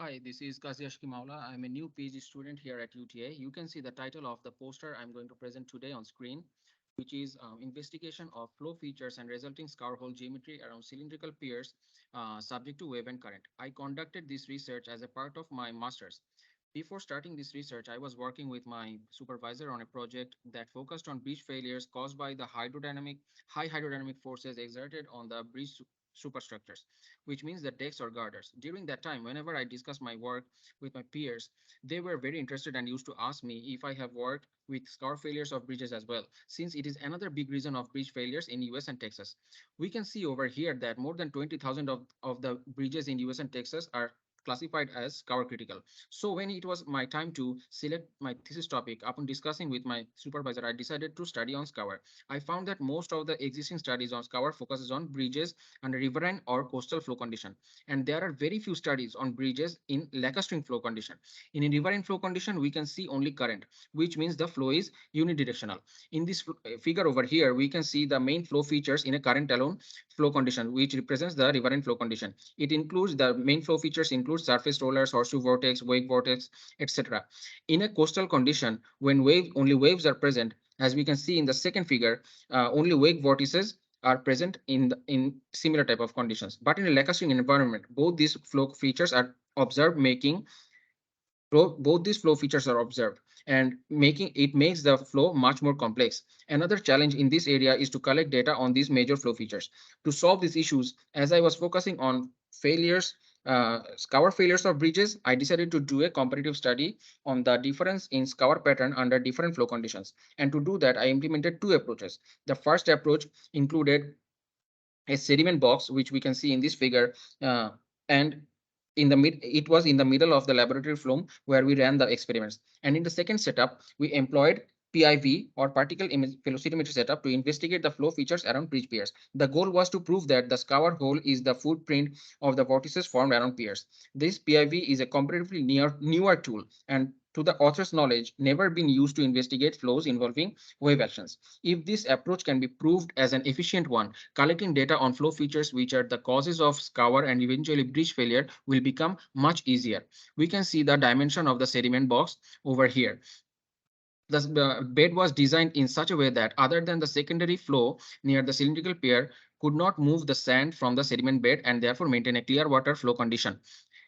Hi, this is Qazi Mowla. I'm a new PhD student here at UTA. You can see the title of the poster I'm going to present today on screen, which is Investigation of Flow Features and Resulting Scour Hole Geometry around Cylindrical Piers Subject to Wave and Current. I conducted this research as a part of my master's. Before starting this research, I was working with my supervisor on a project that focused on bridge failures caused by the high hydrodynamic forces exerted on the bridge superstructures, which means the decks or girders. During that time, whenever I discussed my work with my peers, they were very interested and used to ask me if I have worked with scar failures of bridges as well, since it is another big reason of bridge failures in US and Texas. We can see over here that more than 20,000 of the bridges in US and Texas are classified as scour critical. So when it was my time to select my thesis topic, upon discussing with my supervisor, I decided to study on scour. I found that most of the existing studies on scour focuses on bridges under riverine or coastal flow condition, and there are very few studies on bridges in lacustrine flow condition. In a riverine flow condition, we can see only current, which means the flow is unidirectional. In this figure over here, we can see the main flow features in a current alone flow condition, which represents the riverine flow condition. It includes the main flow features include surface rollers, horseshoe vortex, wave vortex, etc. In a coastal condition, when only waves are present, as we can see in the second figure, only wave vortices are present in similar type of conditions. But in a lacustrine environment, both these flow features are observed, making both these flow features are observed and making it makes the flow much more complex. Another challenge in this area is to collect data on these major flow features. To solve these issues, as I was focusing on scour failures of bridges, I decided to do a comparative study on the difference in scour pattern under different flow conditions. And to do that, I implemented two approaches. The first approach included a sediment box, which we can see in this figure, and it was in the middle of the laboratory flow where we ran the experiments. And in the second setup, we employed PIV or particle image velocimeter setup to investigate the flow features around bridge piers. The goal was to prove that the scour hole is the footprint of the vortices formed around piers. This PIV is a comparatively newer tool and, to the author's knowledge, never been used to investigate flows involving wave actions. If this approach can be proved as an efficient one, collecting data on flow features which are the causes of scour and eventually bridge failure will become much easier. We can see the dimension of the sediment box over here. The bed was designed in such a way that other than the secondary flow near the cylindrical pier could not move the sand from the sediment bed and therefore maintain a clear water flow condition.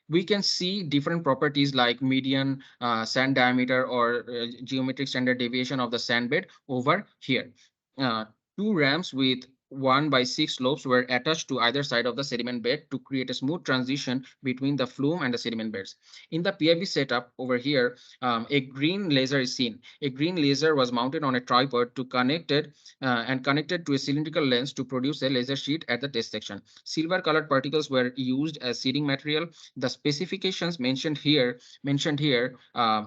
We can see different properties like median sand diameter or geometric standard deviation of the sand bed over here. Uh, Two ramps with 1/6 slopes were attached to either side of the sediment bed to create a smooth transition between the flume and the sediment beds. In the PIV setup over here, a green laser is seen. A green laser was mounted on a tripod connected to a cylindrical lens to produce a laser sheet at the test section. Silver colored particles were used as seeding material. The specifications mentioned here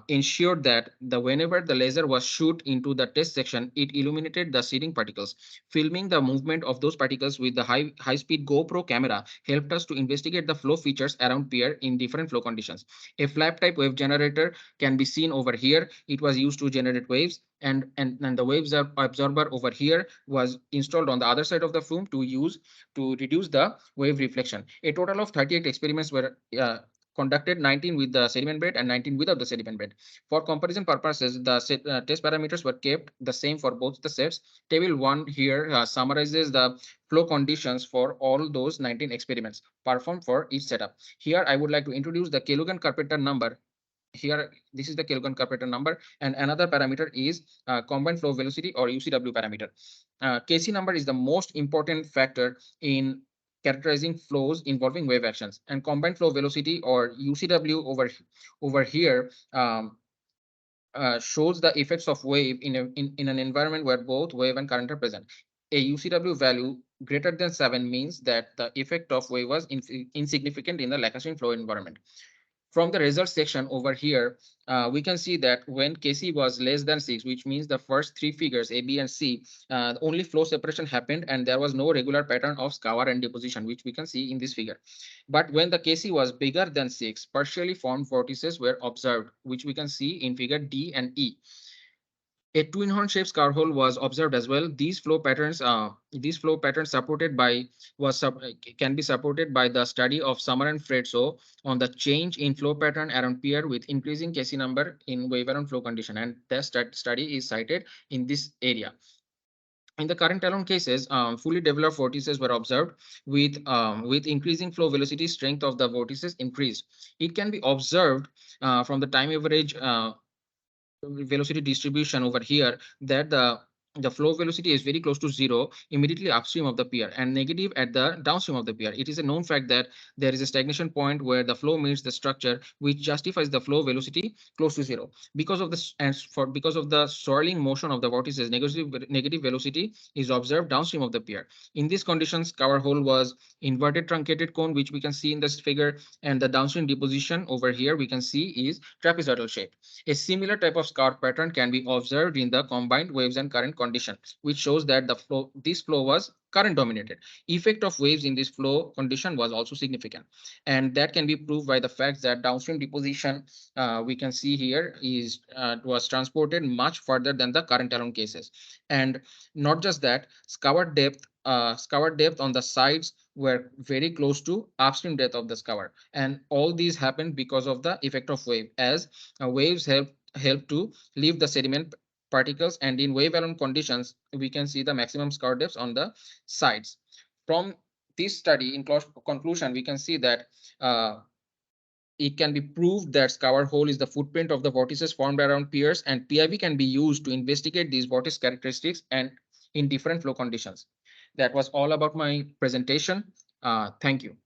ensured that whenever the laser was shoot into the test section, it illuminated the seeding particles. Filming the movement of those particles with the high speed GoPro camera helped us to investigate the flow features around pier in different flow conditions. A flap type wave generator can be seen over here. It was used to generate waves, and the waves absorber over here was installed on the other side of the flume to reduce the wave reflection. A total of 38 experiments were conducted, 19 with the sediment bed and 19 without the sediment bed. For comparison purposes, the test parameters were kept the same for both the sets. Table 1 here summarizes the flow conditions for all those 19 experiments performed for each setup. Here, I would like to introduce the Kelugan-Carpenter number. Here, this is the Kelugan-Carpenter number, and another parameter is combined flow velocity or UCW parameter. Kc number is the most important factor in characterizing flows involving wave actions, and combined flow velocity or UCW over here shows the effects of wave in an environment where both wave and current are present. A UCW value greater than 7 means that the effect of wave was insignificant in the lacustrine flow environment. From the results section over here, we can see that when Kc was less than 6, which means the first three figures A, B, and C, only flow separation happened and there was no regular pattern of scour and deposition, which we can see in this figure. But when the Kc was bigger than 6, partially formed vortices were observed, which we can see in figure D and E. A twin horn shaped scar hole was observed as well. These flow patterns supported by can be supported by the study of Summer and Fredso on the change in flow pattern around pier with increasing Kc number in wave around flow condition, and the study is cited in this area. In the current alone cases, fully developed vortices were observed with increasing flow velocity, strength of the vortices increased. It can be observed from the time average velocity distribution over here that the flow velocity is very close to zero immediately upstream of the pier and negative at the downstream of the pier. It is a known fact that there is a stagnation point where the flow meets the structure, which justifies the flow velocity close to zero. Because of this and for because of the swirling motion of the vortices, negative velocity is observed downstream of the pier. In these conditions, cover hole was inverted truncated cone, which we can see in this figure, and the downstream deposition over here we can see is trapezoidal shape. A similar type of scar pattern can be observed in the combined waves and current condition, which shows that this flow was current dominated. Effect of waves in this flow condition was also significant, and that can be proved by the fact that downstream deposition we can see here is was transported much further than the current alone cases. And not just that, scour depth on the sides were very close to upstream depth of the scour, and all these happened because of the effect of wave, as waves help to leave the sediment particles, and in wave alone conditions we can see the maximum scour depths on the sides. From this study, in conclusion, we can see that it can be proved that scour hole is the footprint of the vortices formed around piers, and PIV can be used to investigate these vortex characteristics and in different flow conditions. That was all about my presentation. Thank you.